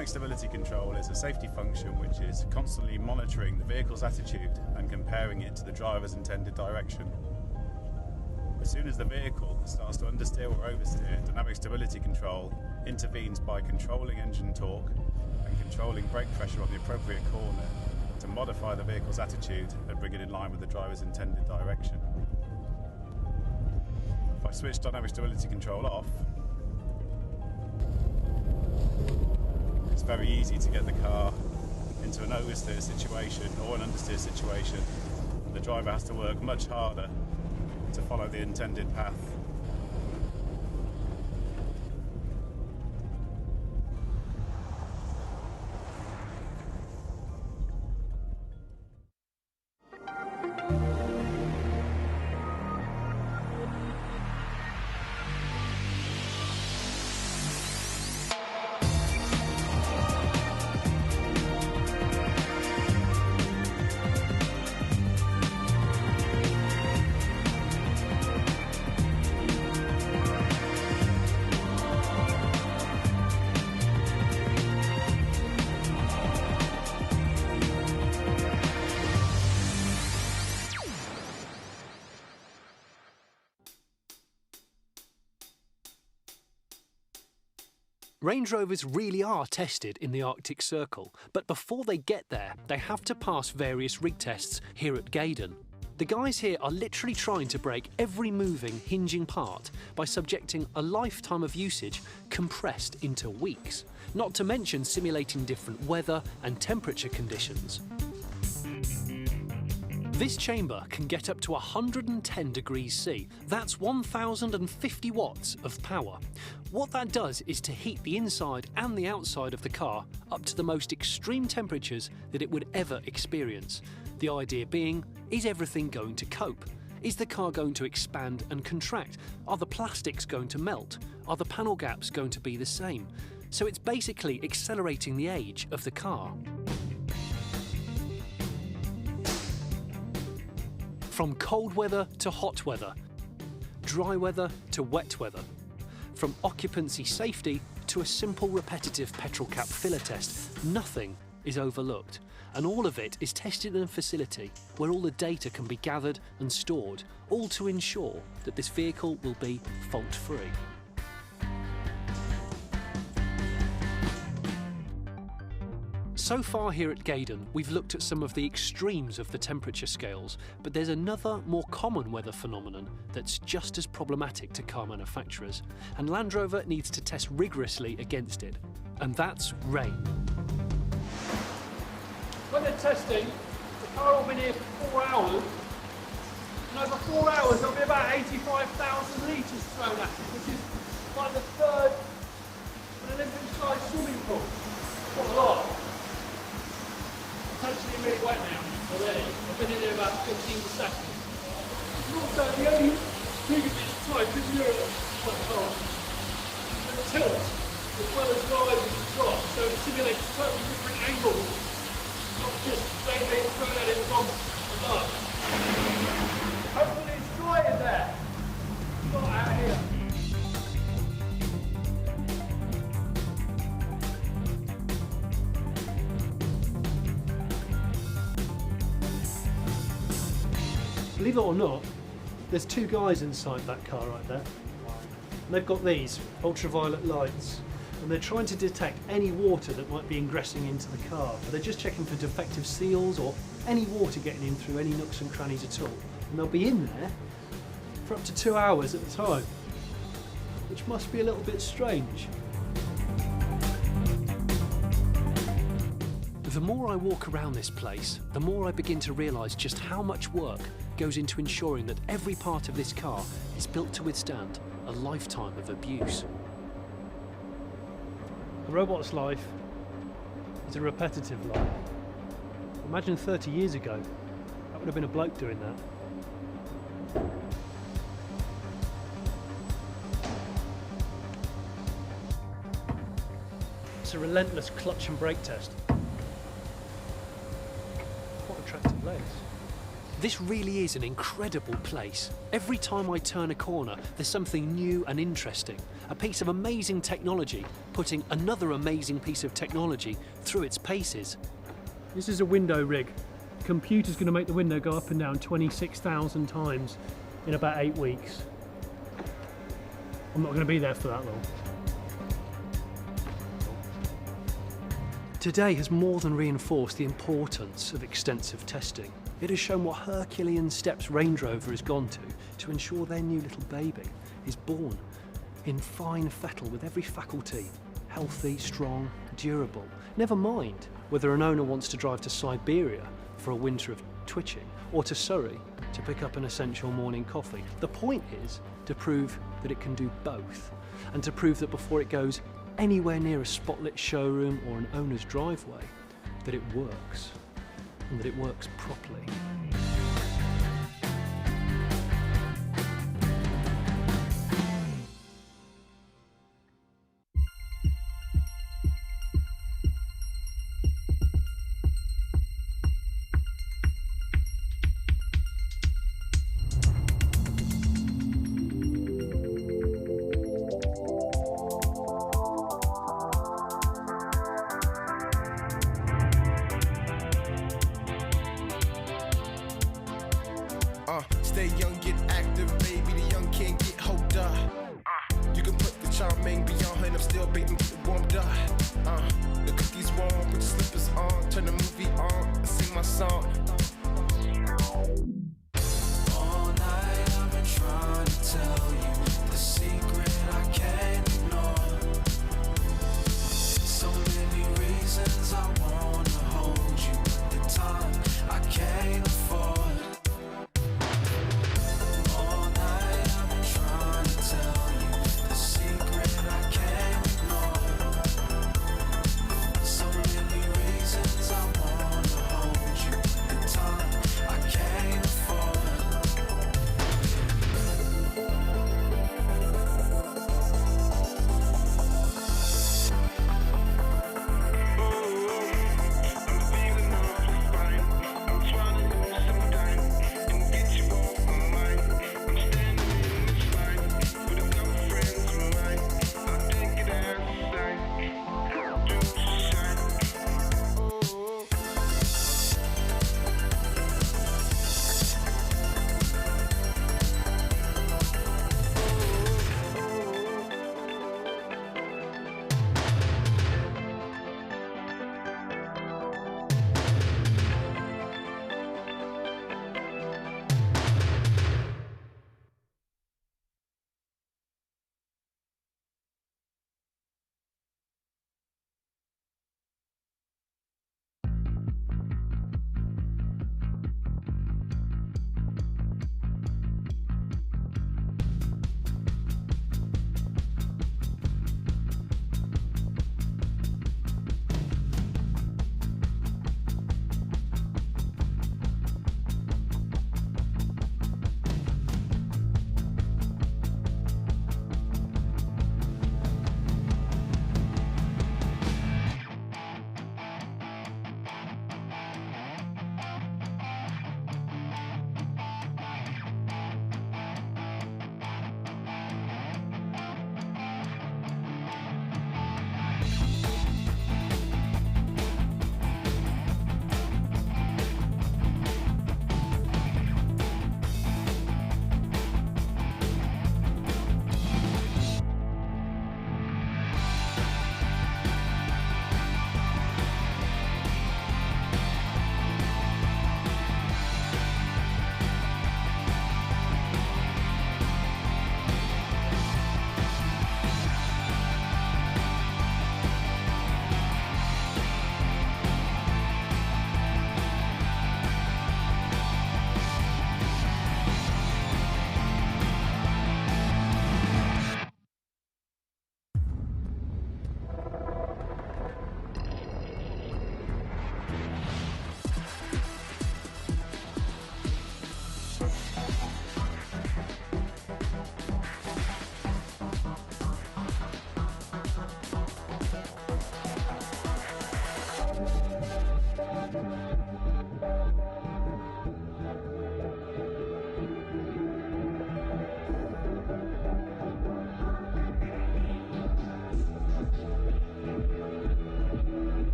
Dynamic stability control is a safety function which is constantly monitoring the vehicle's attitude and comparing it to the driver's intended direction. As soon as the vehicle starts to understeer or oversteer, dynamic stability control intervenes by controlling engine torque and controlling brake pressure on the appropriate corner to modify the vehicle's attitude and bring it in line with the driver's intended direction. If I switch dynamic stability control off, it's very easy to get the car into an oversteer situation or an understeer situation. The driver has to work much harder to follow the intended path. Range Rovers really are tested in the Arctic Circle, but before they get there, they have to pass various rig tests here at Gaydon. The guys here are literally trying to break every moving, hinging part by subjecting a lifetime of usage compressed into weeks, not to mention simulating different weather and temperature conditions. This chamber can get up to 110 degrees C. That's 1,050 watts of power. What that does is to heat the inside and the outside of the car up to the most extreme temperatures that it would ever experience. The idea being, is everything going to cope? Is the car going to expand and contract? Are the plastics going to melt? Are the panel gaps going to be the same? So it's basically accelerating the age of the car. From cold weather to hot weather, dry weather to wet weather, from occupancy safety to a simple repetitive petrol cap filler test, nothing is overlooked. And all of it is tested in a facility where all the data can be gathered and stored, all to ensure that this vehicle will be fault-free. So far here at Gaydon, we've looked at some of the extremes of the temperature scales, but there's another more common weather phenomenon that's just as problematic to car manufacturers, and Land Rover needs to test rigorously against it, and that's rain. When they're testing, the car will be here for 4 hours, and over 4 hours there'll be about 85,000 litres thrown at it, which is like the third of an Olympic-sized swimming pool. What a lot. It's actually really wet now already. I've been in there about 15 seconds. And also the only thing of this type is Europe quite hard. And the tilt, as well as rise and drop, so it simulates totally different angles. Not just rain being thrown at it from above. Hopefully it's dry in there. Not out here. Believe it or not, there's two guys inside that car right there. And they've got these ultraviolet lights, and they're trying to detect any water that might be ingressing into the car. But they're just checking for defective seals or any water getting in through any nooks and crannies at all. And they'll be in there for up to 2 hours at a time, which must be a little bit strange. The more I walk around this place, the more I begin to realise just how much work goes into ensuring that every part of this car is built to withstand a lifetime of abuse. A robot's life is a repetitive life. Imagine 30 years ago, that would have been a bloke doing that. It's a relentless clutch and brake test. Quite attractive legs. This really is an incredible place. Every time I turn a corner, there's something new and interesting. A piece of amazing technology putting another amazing piece of technology through its paces. This is a window rig. The computer's going to make the window go up and down 26,000 times in about 8 weeks. I'm not going to be there for that long. Today has more than reinforced the importance of extensive testing. It has shown what Herculean steps Range Rover has gone to ensure their new little baby is born in fine fettle with every faculty, healthy, strong, durable. Never mind whether an owner wants to drive to Siberia for a winter of twitching or to Surrey to pick up an essential morning coffee. The point is to prove that it can do both, and to prove that before it goes anywhere near a spotlit showroom or an owner's driveway, that it works, and that it works properly. Stay young, get active, baby. The young can't get hold up. You can put the charming beyond her, and I'm still baiting, get warmed up. The cookies warm, put the slippers on, turn the movie on, and sing my song. All night I've been trying to tell you the secret I can't ignore. So many reasons I wanna hold you, but the time I can't afford.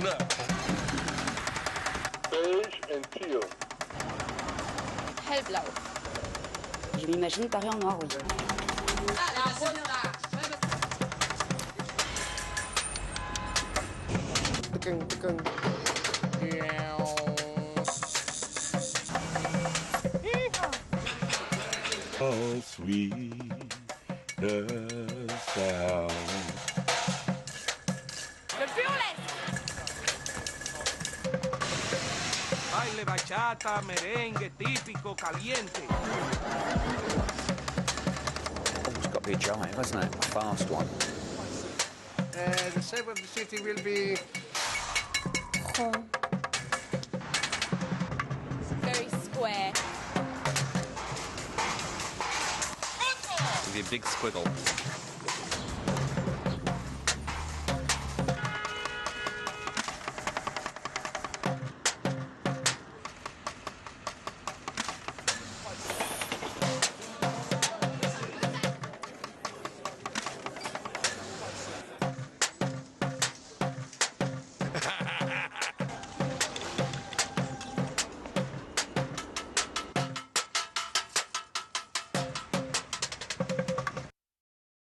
couleur. Beige and teal. Hellblau. Je m'imagine Paris en noir, oui. Oh, sweet the sound. Baile bachata, merengue, típico, caliente. Oh, it's got to be a giant, hasn't it? A fast one. The shape of the city will be Very square. It'll be a big squiggle.